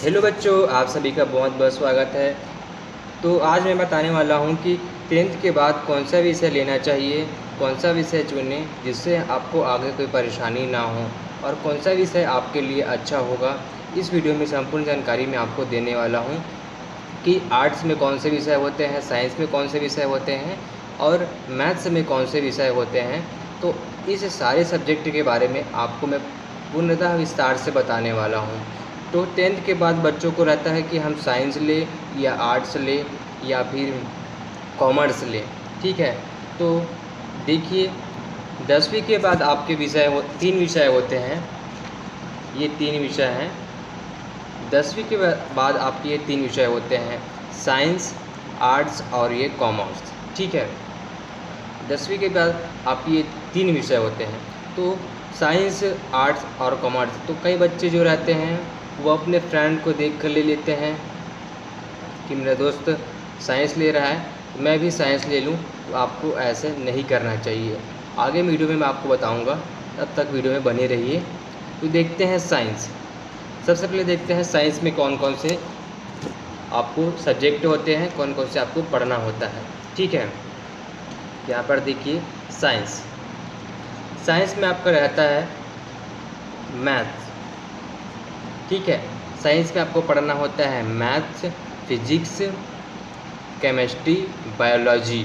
Hello बच्चों, आप सभी का बहुत बहुत स्वागत है। तो आज मैं बताने वाला हूँ कि 10th के बाद कौन सा विषय लेना चाहिए, कौन सा विषय चुनें जिससे आपको आगे कोई परेशानी ना हो और कौन सा विषय आपके लिए अच्छा होगा। इस वीडियो में संपूर्ण जानकारी मैं आपको देने वाला हूँ कि आर्ट्स में कौन से विषय होते हैं, साइंस में कौन से विषय होते हैं और मैथ्स में कौन से विषय होते हैं। तो इस सारे सब्जेक्ट के बारे में आपको मैं पूर्णतः विस्तार से बताने वाला हूँ। तो 10th के बाद बच्चों को रहता है कि हम साइंस ले या आर्ट्स ले या फिर कॉमर्स ले, ठीक है। तो देखिए, 10वीं के बाद आपके तीन विषय होते हैं। ये तीन विषय हैं। 10वीं के बाद आपके ये तीन विषय होते हैं, साइंस, आर्ट्स और ये कॉमर्स, ठीक है। 10वीं के बाद आपके ये तीन विषय होते हैं। तो साइंस, आर्ट्स और कॉमर्स, तो कई बच्चे जो रहते हैं वो अपने फ्रेंड को देख कर ले लेते हैं कि मेरा दोस्त साइंस ले रहा है, मैं भी साइंस ले लूँ। तो आपको ऐसे नहीं करना चाहिए। आगे वीडियो में मैं आपको बताऊंगा, तब तक वीडियो में बने रहिए। तो देखते हैं साइंस। सबसे पहले देखते हैं साइंस में कौन कौन से आपको सब्जेक्ट होते हैं, कौन कौन से आपको पढ़ना होता है, ठीक है। यहाँ पर देखिए साइंस। साइंस में आपका रहता है मैथ्स, ठीक है। साइंस में आपको पढ़ना होता है मैथ्स, फिजिक्स, केमिस्ट्री, बायोलॉजी,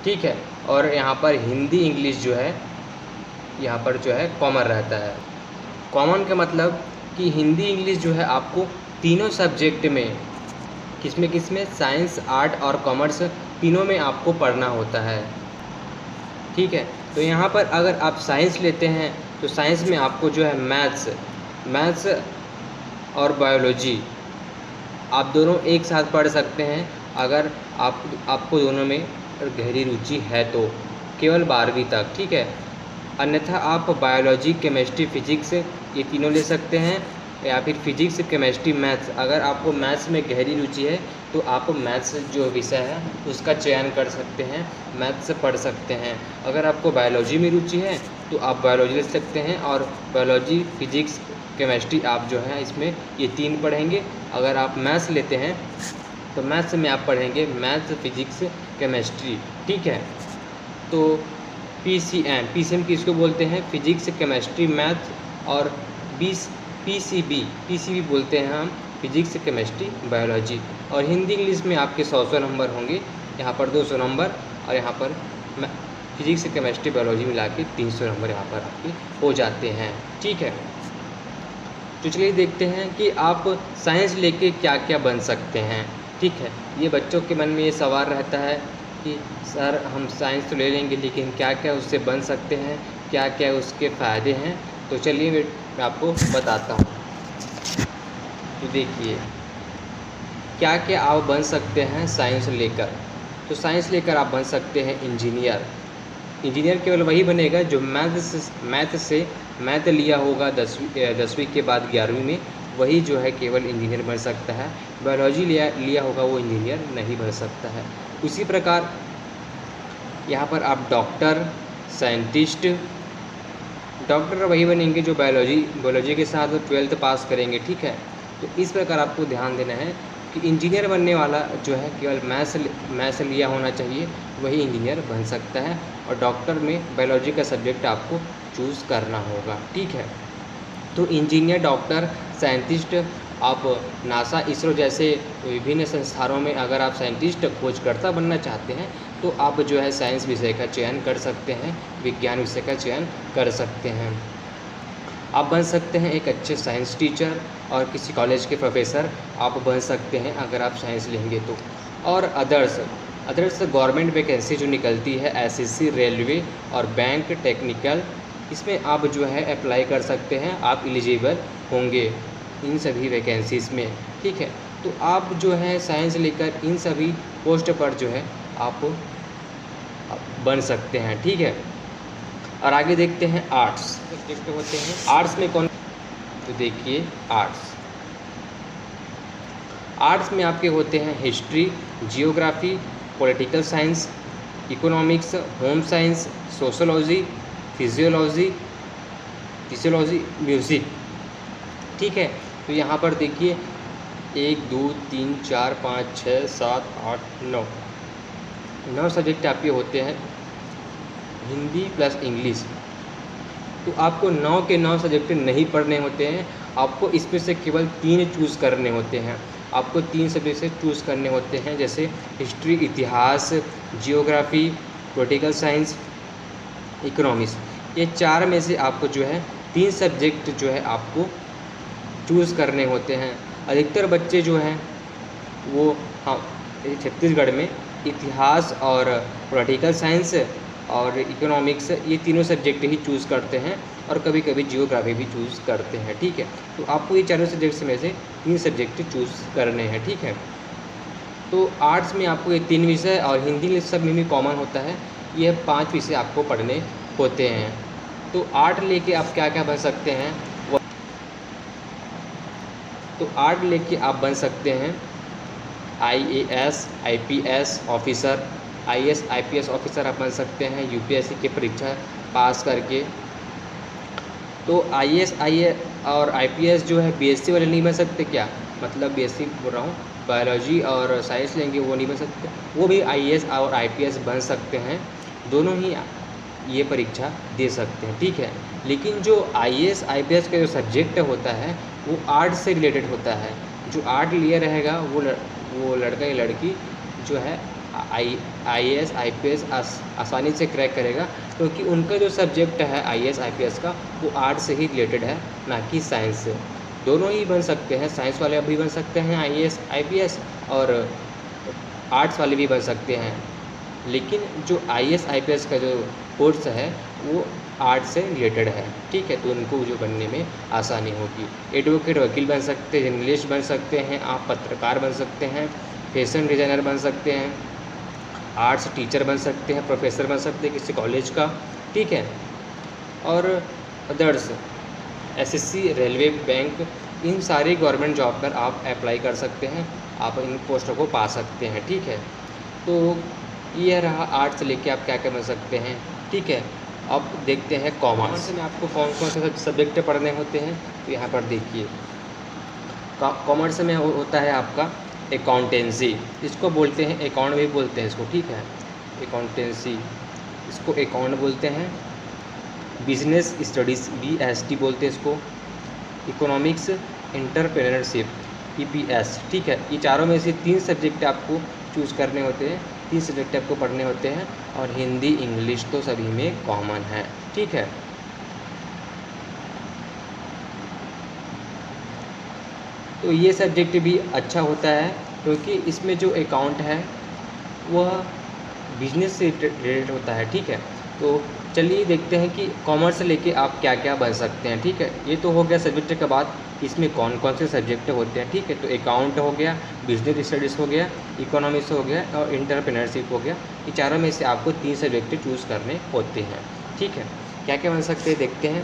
ठीक है। और यहाँ पर हिंदी इंग्लिश जो है, यहाँ पर जो है कॉमन रहता है। कॉमन का मतलब कि हिंदी इंग्लिश जो है आपको तीनों सब्जेक्ट में, किसमें साइंस, आर्ट और कॉमर्स तीनों में आपको पढ़ना होता है, ठीक है। तो यहाँ पर अगर आप साइंस लेते हैं तो साइंस में आपको जो है मैथ्स और बायोलॉजी आप दोनों एक साथ पढ़ सकते हैं अगर आपको दोनों में गहरी रुचि है तो, केवल 12वीं तक, ठीक है। अन्यथा आप बायोलॉजी, केमिस्ट्री, फिजिक्स ये तीनों ले सकते हैं, या फिर फिजिक्स, केमिस्ट्री, मैथ्स। अगर आपको मैथ्स में गहरी रुचि है तो आप मैथ्स जो विषय है उसका चयन कर सकते हैं, मैथ्स से पढ़ सकते हैं। अगर आपको बायोलॉजी में रुचि है तो आप बायोलॉजी ले सकते हैं, और बायोलॉजी, फिजिक्स, केमिस्ट्री आप जो है इसमें ये तीन पढ़ेंगे। अगर आप मैथ्स लेते हैं तो मैथ्स में आप पढ़ेंगे मैथ्स, फिजिक्स, केमिस्ट्री, ठीक है। तो पीसीएम किसको बोलते हैं, फिजिक्स, केमिस्ट्री, मैथ, और पीसीबी बोलते हैं हम, फिजिक्स, केमिस्ट्री, बायोलॉजी। और हिंदी इंग्लिश में आपके 100 नंबर होंगे, यहाँ पर 200 नंबर, और यहाँ पर फिजिक्स, केमिस्ट्री, बायोलॉजी मिला के 300 नंबर यहाँ पर आपके हो जाते हैं, ठीक है। तो चलिए देखते हैं कि आप साइंस लेके क्या क्या बन सकते हैं, ठीक है। ये बच्चों के मन में ये सवाल रहता है कि सर हम साइंस तो ले लेंगे लेकिन क्या क्या उससे बन सकते हैं, क्या क्या उसके फ़ायदे हैं। तो चलिए मैं आपको बताता हूँ। तो देखिए क्या क्या आप बन सकते हैं साइंस लेकर। तो साइंस लेकर आप बन सकते हैं इंजीनियर केवल वही बनेगा जो मैथ लिया होगा 10वीं के बाद 11वीं में, वही जो है केवल इंजीनियर बन सकता है। बायोलॉजी लिया होगा वो इंजीनियर नहीं बन सकता है। उसी प्रकार यहाँ पर आप डॉक्टर, साइंटिस्ट, डॉक्टर वही बनेंगे जो बायोलॉजी के साथ 12th पास करेंगे, ठीक है। तो इस प्रकार आपको ध्यान देना है कि इंजीनियर बनने वाला जो है केवल मैथ्स लिया होना चाहिए, वही इंजीनियर बन सकता है। और डॉक्टर में बायोलॉजी का सब्जेक्ट आपको चूज़ करना होगा, ठीक है। तो इंजीनियर, डॉक्टर, साइंटिस्ट, आप नासा, इसरो जैसे विभिन्न संस्थानों में अगर आप साइंटिस्ट, खोजकर्ता बनना चाहते हैं तो आप जो है साइंस विषय का चयन कर सकते हैं, विज्ञान विषय का चयन कर सकते हैं। आप बन सकते हैं एक अच्छे साइंस टीचर और किसी कॉलेज के प्रोफेसर आप बन सकते हैं अगर आप साइंस लेंगे तो। और अदर्स गवर्नमेंट वैकेंसी जो निकलती है, एसएससी, रेलवे और बैंक, टेक्निकल, इसमें आप जो है अप्लाई कर सकते हैं, आप एलिजिबल होंगे इन सभी वैकेंसीज़ में, ठीक है। तो आप जो है साइंस लेकर इन सभी पोस्ट पर जो है आप बन सकते हैं, ठीक है। और आगे देखते हैं आर्ट्स सब्जेक्ट होते हैं। आर्ट्स में कौन, तो देखिए आर्ट्स में आपके होते हैं history, geography, political science, economics, home science, sociology, physiology, music, ठीक है। तो यहाँ पर देखिए 1 2 3 4 5 6 7 8 9 9 सब्जेक्ट आपके होते हैं हिंदी प्लस इंग्लिश। तो आपको 9 के 9 सब्जेक्ट नहीं पढ़ने होते हैं, आपको इसमें से केवल 3 चूज़ करने होते हैं। आपको 3 सब्जेक्ट से चूज़ करने होते हैं, जैसे हिस्ट्री, इतिहास, जियोग्राफी, पॉलिटिकल साइंस, इकोनॉमिक्स। ये 4 में से आपको जो है 3 सब्जेक्ट जो है आपको चूज़ करने होते हैं। अधिकतर बच्चे जो हैं वो छत्तीसगढ़ में इतिहास और पॉलिटिकल साइंस और इकोनॉमिक्स ये तीनों सब्जेक्ट ही चूज़ करते हैं और कभी कभी जियोग्राफी भी चूज़ करते हैं। ठीक है, तो आपको ये चारों सब्जेक्ट्स में से 3 सब्जेक्ट चूज़ करने हैं। ठीक है, तो आर्ट्स में आपको ये 3 विषय और हिंदी सब में भी कॉमन होता है, ये 5 विषय आपको पढ़ने होते हैं। तो आर्ट लेके आप क्या क्या बन सकते हैं तो आर्ट लेके आप बन सकते हैं IAS IPS officer. IAS IPS officer आप बन सकते हैं UPSC की परीक्षा पास करके। तो IAS और IPS जो है BSc वाले नहीं बन सकते क्या, मतलब BSc बोल रहा हूँ, बायोलॉजी और साइंस लेंगे वो नहीं बन सकते, वो भी IAS और IPS बन सकते हैं, दोनों ही ये परीक्षा दे सकते हैं। ठीक है, लेकिन जो IAS IPS का जो सब्जेक्ट होता है वो आर्ट से रिलेटेड होता है। जो आर्ट लिया रहेगा वो लड़का या लड़की जो है IAS IPS आसानी से क्रैक करेगा, क्योंकि उनका जो सब्जेक्ट है IAS IPS का वो आर्ट से ही रिलेटेड है, ना कि साइंस से। दोनों ही बन सकते हैं, साइंस वाले भी बन सकते हैं IAS IPS और आर्ट्स वाले भी बन सकते हैं, लेकिन जो IAS IPS का जो कोर्स है वो आर्ट से रिलेटेड है। ठीक है, तो उनको जो बनने में आसानी होगी। एडवोकेट वकील बन सकते हैं, जर्नलिस्ट बन सकते हैं, आप पत्रकार बन सकते हैं, फैशन डिज़ाइनर बन सकते हैं, आर्ट्स टीचर बन सकते हैं, प्रोफेसर बन सकते हैं किसी कॉलेज का। ठीक है, और अदर्स SSC, रेलवे, बैंक, इन सारी गवर्नमेंट जॉब पर आप अप्लाई कर सकते हैं, आप इन पोस्टों को पा सकते हैं। ठीक है, तो ये रहा आर्ट्स से लेके आप क्या क्या बन सकते हैं। ठीक है, अब देखते हैं कॉमर्स में आपको कौन कौन से सब्जेक्ट पढ़ने होते हैं। तो यहाँ पर देखिए, कॉमर्स में होता है आपका अकाउंटेंसी, इसको बोलते हैं अकाउंट भी बोलते हैं इसको। ठीक है, अकाउंटेंसी, इसको अकाउंट बोलते हैं। बिजनेस स्टडीज़ BST बोलते हैं इसको। Economics, entrepreneurship EPS। ठीक है, ये चारों में से 3 सब्जेक्ट आपको चूज़ करने होते हैं, 3 सब्जेक्ट आपको पढ़ने होते हैं, और हिंदी इंग्लिश तो सभी में कॉमन है। ठीक है, तो ये सब्जेक्ट भी अच्छा होता है, क्योंकि इसमें जो अकाउंट है वह बिजनेस से रिलेटेड होता है। ठीक है, तो चलिए देखते हैं कि कॉमर्स से लेके आप क्या क्या बन सकते हैं। ठीक है, ये तो हो गया सब्जेक्ट के बाद इसमें कौन कौन से सब्जेक्ट होते हैं। ठीक है, तो अकाउंट हो गया, बिजनेस स्टडीज़ हो गया, इकोनॉमिक्स हो गया और एंटरप्रेन्योरशिप हो गया। ये चारों में से आपको 3 सब्जेक्ट चूज़ करने होते हैं। ठीक है, क्या क्या बन सकते हैं देखते हैं।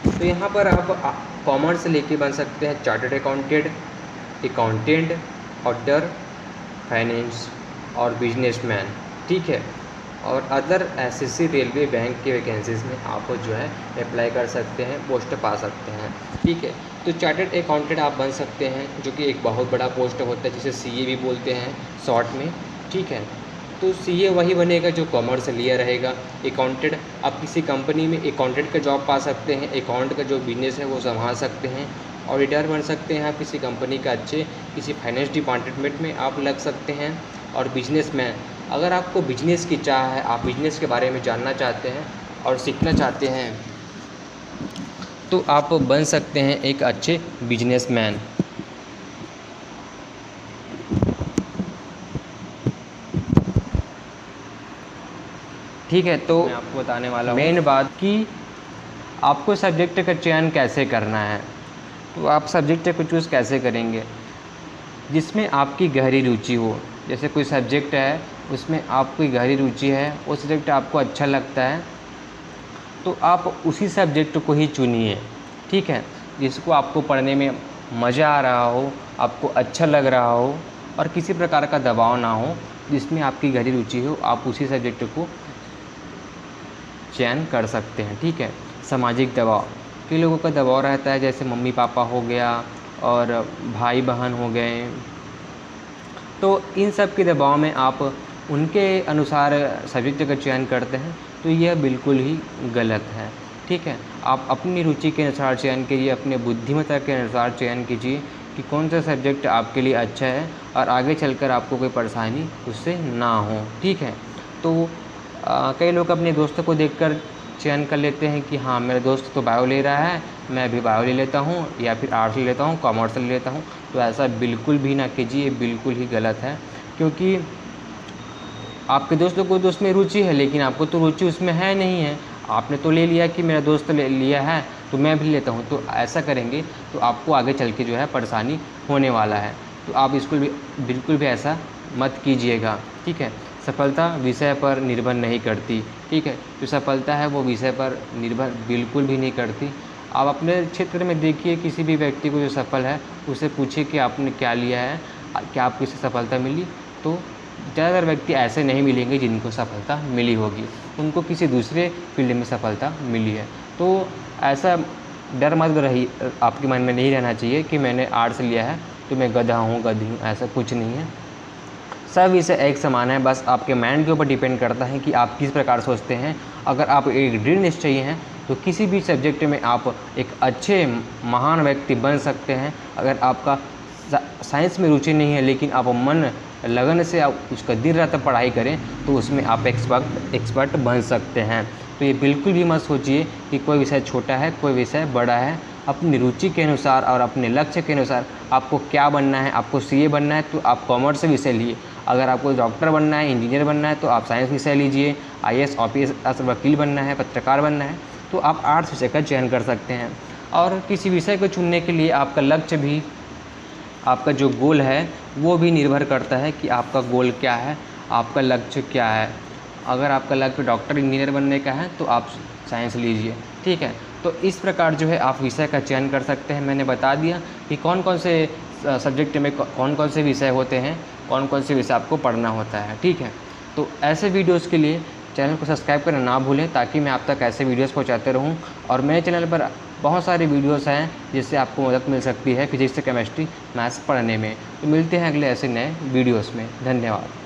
तो यहाँ पर आप कॉमर्स से लेके बन सकते हैं चार्टर्ड अकाउंटेंट, ऑडिटर, फाइनेंस और बिजनेसमैन। ठीक है, और अदर SSC, रेलवे, बैंक के वैकेंसीज़ में आप जो है अप्लाई कर सकते हैं, पोस्ट पा सकते हैं। ठीक है, तो चार्टर्ड अकाउंटेंट आप बन सकते हैं, जो कि एक बहुत बड़ा पोस्ट होता है, जिसे CA भी बोलते हैं शॉर्ट में। ठीक है, तो CA वही बनेगा जो कॉमर्स लिया रहेगा। अकाउंटेंट, आप किसी कंपनी में अकाउंटेंट का जॉब पा सकते हैं, अकाउंट का जो बिजनेस है वो संभाल सकते हैं। ऑडिटर बन सकते हैं आप किसी कंपनी का, अच्छे किसी फाइनेंस डिपार्टमेंट में आप लग सकते हैं। और बिजनेसमैन, अगर आपको बिजनेस की चाह है, आप बिजनेस के बारे में जानना चाहते हैं और सीखना चाहते हैं, तो आप बन सकते हैं एक अच्छे बिजनेसमैन। ठीक है, तो मैं आपको बताने वाला हूँ मेन बात कि आपको सब्जेक्ट का चयन कैसे करना है। तो आप सब्जेक्ट को चूज़ कैसे करेंगे, जिसमें आपकी गहरी रुचि हो। जैसे कोई सब्जेक्ट है उसमें आपकी गहरी रुचि है, वो सब्जेक्ट आपको अच्छा लगता है, तो आप उसी सब्जेक्ट को ही चुनिए। ठीक है, जिसको आपको पढ़ने में मज़ा आ रहा हो, आपको अच्छा लग रहा हो और किसी प्रकार का दबाव ना हो, जिसमें आपकी गहरी रुचि हो, आप उसी सब्जेक्ट को चयन कर सकते हैं। ठीक है, सामाजिक दबाव, कई लोगों का दबाव रहता है, जैसे मम्मी पापा हो गया और भाई बहन हो गए। तो इन सब के दबाव में आप उनके अनुसार सब्जेक्ट का चयन करते हैं तो यह बिल्कुल ही गलत है। ठीक है, आप अपनी रुचि के अनुसार चयन कीजिए, अपने बुद्धिमत्ता के अनुसार चयन कीजिए कि कौन सा सब्जेक्ट आपके लिए अच्छा है और आगे चलकर आपको कोई परेशानी उससे ना हो। ठीक है, तो कई लोग अपने दोस्तों को देखकर चयन कर लेते हैं कि हाँ मेरा दोस्त तो बायो ले रहा है, मैं भी बायो ले लेता हूँ, या फिर आर्ट्स ले लेता हूँ, कॉमर्स ले लेता हूँ। तो ऐसा बिल्कुल भी ना कीजिए, बिल्कुल ही गलत है। क्योंकि आपके दोस्तों को तो उसमें रुचि है, लेकिन आपको तो रुचि उसमें है नहीं है। आपने तो ले लिया कि मेरा दोस्त ले लिया है तो मैं भी लेता हूँ। तो ऐसा करेंगे तो आपको आगे चल के जो है परेशानी होने वाला है। तो आप बिल्कुल भी ऐसा मत कीजिएगा। ठीक है, सफलता विषय पर निर्भर नहीं करती। ठीक है, जो सफलता है वो विषय पर निर्भर बिल्कुल भी नहीं करती। आप अपने क्षेत्र में देखिए, किसी भी व्यक्ति को जो सफल है उससे पूछिए कि आपने क्या लिया है, क्या आपको इससे सफलता मिली। तो ज़्यादातर व्यक्ति ऐसे नहीं मिलेंगे जिनको सफलता मिली होगी, उनको किसी दूसरे फील्ड में सफलता मिली है। तो ऐसा डर मत रही आपके मन में नहीं रहना चाहिए कि मैंने आर्ट्स लिया है तो मैं गधा हूँ, गधी हूँ। ऐसा कुछ नहीं है, सब विषय एक समान है। बस आपके माइंड के ऊपर डिपेंड करता है कि आप किस प्रकार सोचते हैं। अगर आप एक दृढ़ निश्चयी हैं तो किसी भी सब्जेक्ट में आप एक अच्छे महान व्यक्ति बन सकते हैं। अगर आपका साइंस में रुचि नहीं है लेकिन आप मन लगन से आप उसका दिन रात पढ़ाई करें तो उसमें आप एक्सपर्ट बन सकते हैं। तो ये बिल्कुल भी मत सोचिए कि कोई विषय छोटा है, कोई विषय बड़ा है। अपनी रुचि के अनुसार और अपने लक्ष्य के अनुसार आपको क्या बनना है, आपको सीए बनना है तो आप कॉमर्स विषय लिए। अगर आपको डॉक्टर बनना है, इंजीनियर बनना है तो आप साइंस विषय लीजिए। आईएएस ऑफिसर वकील बनना है, पत्रकार बनना है तो आप आर्ट्स विषय का चयन कर सकते हैं। और किसी विषय को चुनने के लिए आपका लक्ष्य भी, आपका जो गोल है वो भी निर्भर करता है कि आपका गोल क्या है, आपका लक्ष्य क्या है। अगर आपका लक्ष्य डॉक्टर इंजीनियर बनने का है तो आप साइंस लीजिए। ठीक है, तो इस प्रकार जो है आप विषय का चयन कर सकते हैं। मैंने बता दिया कि कौन कौन से सब्जेक्ट में कौन कौन से विषय होते हैं, कौन कौन से विषय आपको पढ़ना होता है। ठीक है, तो ऐसे वीडियोज़ के लिए चैनल को सब्सक्राइब करना ना भूलें ताकि मैं आप तक ऐसे वीडियोज़ पहुँचाते रहूँ। और मेरे चैनल पर बहुत सारे वीडियोस हैं जिससे आपको मदद मिल सकती है फिजिक्स, केमिस्ट्री, मैथ्स पढ़ने में। तो मिलते हैं अगले ऐसे नए वीडियोस में। धन्यवाद।